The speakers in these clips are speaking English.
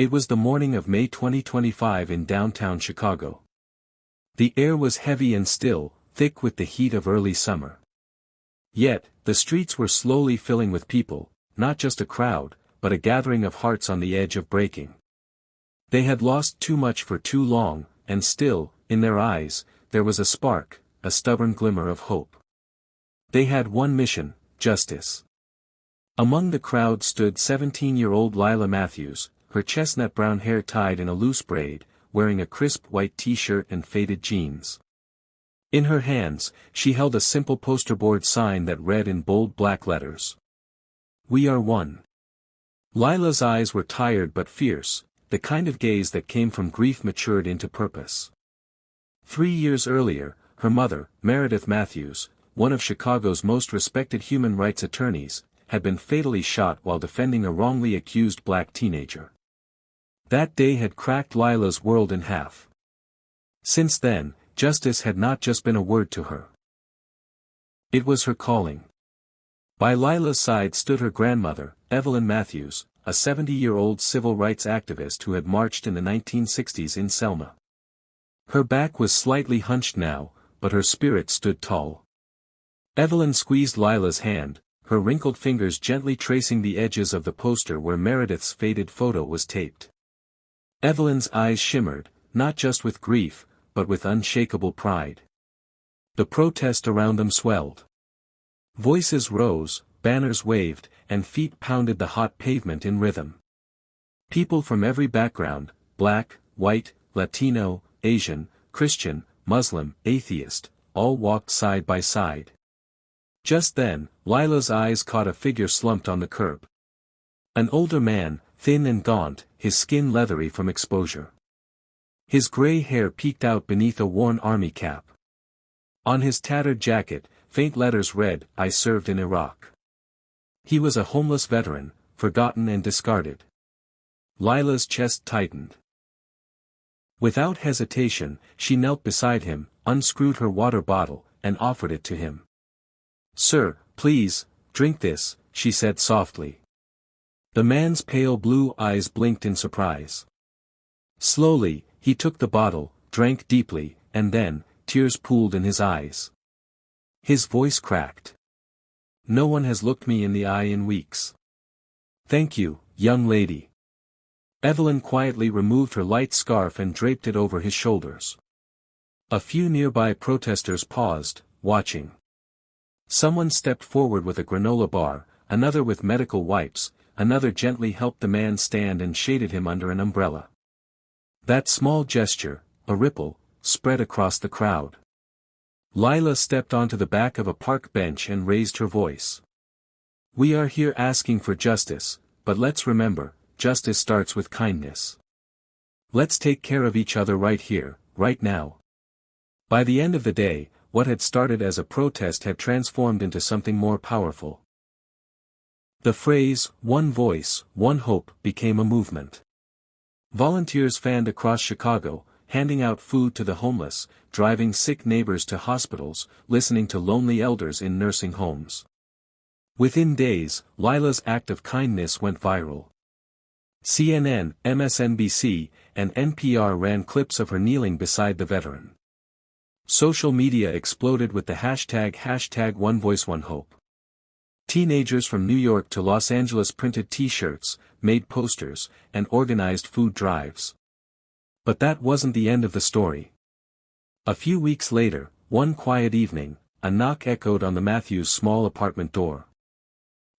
It was the morning of May 2025 in downtown Chicago. The air was heavy and still, thick with the heat of early summer. Yet, the streets were slowly filling with people, not just a crowd, but a gathering of hearts on the edge of breaking. They had lost too much for too long, and still, in their eyes, there was a spark, a stubborn glimmer of hope. They had one mission: justice. Among the crowd stood 17-year-old Lila Matthews, her chestnut brown hair tied in a loose braid, wearing a crisp white t-shirt and faded jeans. In her hands, she held a simple poster-board sign that read in bold black letters: "We are one." Lila's eyes were tired but fierce, the kind of gaze that came from grief matured into purpose. 3 years earlier, her mother, Meredith Matthews, one of Chicago's most respected human rights attorneys, had been fatally shot while defending a wrongly accused black teenager. That day had cracked Lila's world in half. Since then, justice had not just been a word to her. It was her calling. By Lila's side stood her grandmother, Evelyn Matthews, a 70-year-old civil rights activist who had marched in the 1960s in Selma. Her back was slightly hunched now, but her spirit stood tall. Evelyn squeezed Lila's hand, her wrinkled fingers gently tracing the edges of the poster where Meredith's faded photo was taped. Evelyn's eyes shimmered, not just with grief, but with unshakable pride. The protest around them swelled. Voices rose, banners waved, and feet pounded the hot pavement in rhythm. People from every background, black, white, Latino, Asian, Christian, Muslim, atheist, all walked side by side. Just then, Lila's eyes caught a figure slumped on the curb. An older man, thin and gaunt, his skin leathery from exposure. His gray hair peeked out beneath a worn army cap. On his tattered jacket, faint letters read, "I served in Iraq." He was a homeless veteran, forgotten and discarded. Lila's chest tightened. Without hesitation, she knelt beside him, unscrewed her water bottle, and offered it to him. "Sir, please, drink this," she said softly. The man's pale blue eyes blinked in surprise. Slowly, he took the bottle, drank deeply, and then, tears pooled in his eyes. His voice cracked. "No one has looked me in the eye in weeks. Thank you, young lady." Evelyn quietly removed her light scarf and draped it over his shoulders. A few nearby protesters paused, watching. Someone stepped forward with a granola bar, another with medical wipes, another gently helped the man stand and shaded him under an umbrella. That small gesture, a ripple, spread across the crowd. Lila stepped onto the back of a park bench and raised her voice. "We are here asking for justice, but let's remember, justice starts with kindness. Let's take care of each other right here, right now." By the end of the day, what had started as a protest had transformed into something more powerful. The phrase, "one voice, one hope," became a movement. Volunteers fanned across Chicago, handing out food to the homeless, driving sick neighbors to hospitals, listening to lonely elders in nursing homes. Within days, Lila's act of kindness went viral. CNN, MSNBC, and NPR ran clips of her kneeling beside the veteran. Social media exploded with the hashtag One Voice One Hope. Teenagers from New York to Los Angeles printed T-shirts, made posters, and organized food drives. But that wasn't the end of the story. A few weeks later, one quiet evening, a knock echoed on the Matthews' small apartment door.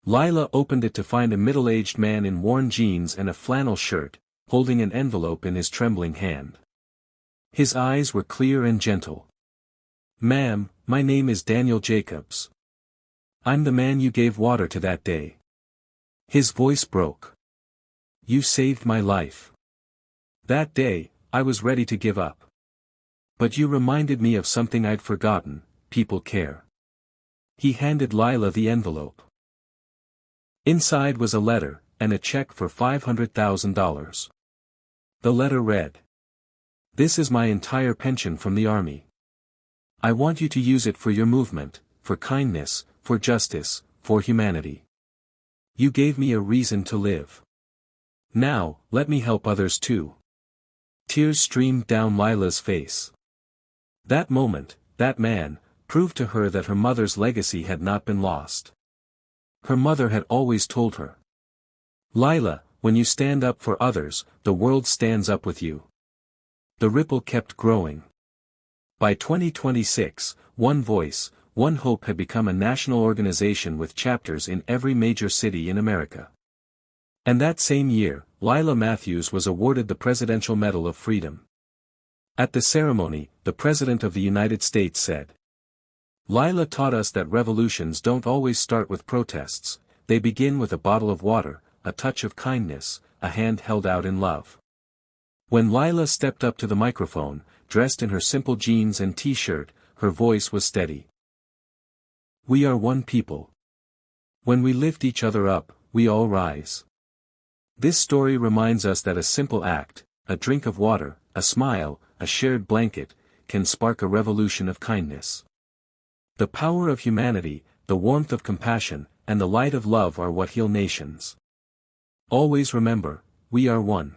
Lila opened it to find a middle-aged man in worn jeans and a flannel shirt, holding an envelope in his trembling hand. His eyes were clear and gentle. "Ma'am, my name is Daniel Jacobs. I'm the man you gave water to that day." His voice broke. "You saved my life. That day, I was ready to give up. But you reminded me of something I'd forgotten: people care." He handed Lila the envelope. Inside was a letter, and a check for $500,000. The letter read, "This is my entire pension from the Army. I want you to use it for your movement, for kindness, for justice, for humanity. You gave me a reason to live. Now, let me help others too. Tears streamed down Lila's face. That moment, that man, proved to her that her mother's legacy had not been lost. Her mother had always told her, Lila, when you stand up for others, the world stands up with you. The ripple kept growing. By 2026, One Voice, One Hope had become a national organization with chapters in every major city in America. And that same year, Lila Matthews was awarded the Presidential Medal of Freedom. At the ceremony, the President of the United States said, Lila taught us that revolutions don't always start with protests, they begin with a bottle of water, a touch of kindness, a hand held out in love. When Lila stepped up to the microphone, dressed in her simple jeans and t-shirt, her voice was steady. We are one people. When we lift each other up, we all rise. This story reminds us that a simple act, a drink of water, a smile, a shared blanket, can spark a revolution of kindness. The power of humanity, the warmth of compassion, and the light of love are what heal nations. Always remember, we are one.